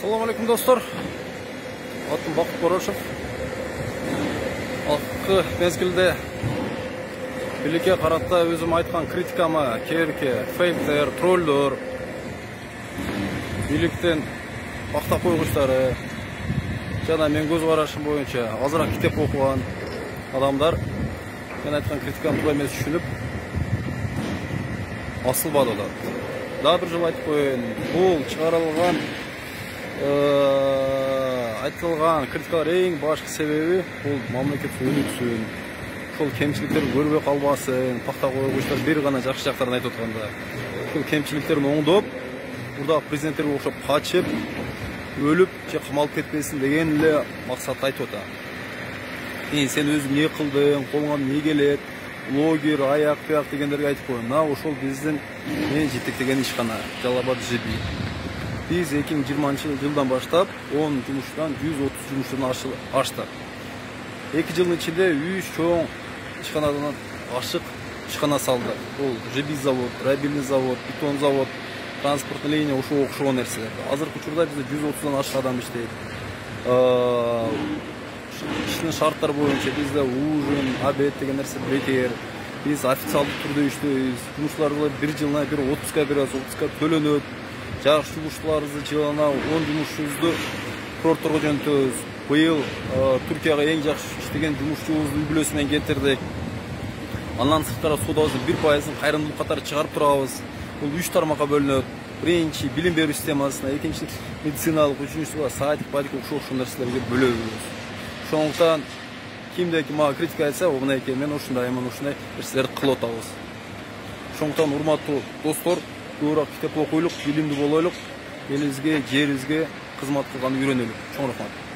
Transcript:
Assalamu alaikum dostlar. Atım Baqut Boрошев. Алқы мезгілде билікке қаратта өзім айтқан критикама керке, фейктер, троллер, биліктен бақта қойғыштары, жана мен көз қарашым бойынша азырақ кітеп оқыған адамдар мен айтқан критиканы тура емес түшініп асылбады да. Daha bir жыл айтып қойын, бұл шығарылған айтылған критикалар ең башқы себебі бұл мемлекет өніксін, сол кемшіліктер көрбей қалбасын, пақта қойғыштар бір ғана жақсы жақтарын айтып отырғанда. Сол кемшіліктерін оңдап, burada президенттерге оқшап қачып, өліп, қамалып кетпесін дегенле мақсатты айтып отыр. Сен өзің не қылдың, қолыңнан не келеді, блогер, аяқ дегендерге айтып қойын. Ошол біздің мен жетектеген ишкана Жалал-Абад ЖБ. Biz 2020 жылдан баштап 10 жұмыштан 130 жұмыштан аштық. 2 жылдың içinde 3 çoğun ишканадан ашық ишкана салды. Ол ЖБ завод, рабильный завод, бетон завод, транспортный линия ошол нерселер. Азыркы учурда бизде 130дан ашык адам иштейт. Иштин шарттары боюнча бизде ужин, обед деген нерсе бекер. Biz официалдык түрдө иштейбиз. Жумушчуларга bir жылына 30га беребиз, 30га төлөнөт. Жакшы жумушчуларыбызды жылына 10 жумушчубузду курортторго жөнөтөбүз. Быйыл Түркияга эң жакшы иштеген жумушчубузду үй бүлөсүнөн келтирдик. Андан сырткары соодабызды 1%-ын кайрымдуулук катары чыгарып турабыз. Бул 3 тармакка бөлүнөт. Биринчи билим берүү системасына, экинчи медициналык, үчүнчүсү садик, падик ошол нерселерге бөлөбүз. Ошондуктан кимде ким мага критика айтса, мынакей мен ушундай нерселерди кылып атабыз. Ошондуктан урматтуу достор, көбүрөөк китеп окуйлук, билимдүү болойлук, элибизге, жерибизге кызмат кылганды үйрөнөлүк. Чоң рахмат.